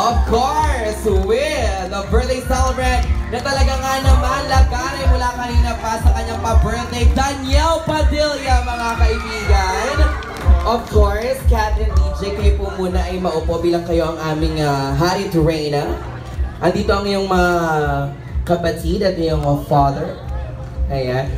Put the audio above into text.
Of course, with the birthday celebrant na talaga nga naman lagari mula kanina pa sa kanyang pa-birthday, Danielle Padilla, mga kaibigan. Of course, Catherine DJ, kayo po muna ay maupo bilang kayo ang aming hari to Reyna. Andito ang iyong mga kapatid at iyong father. Ayan.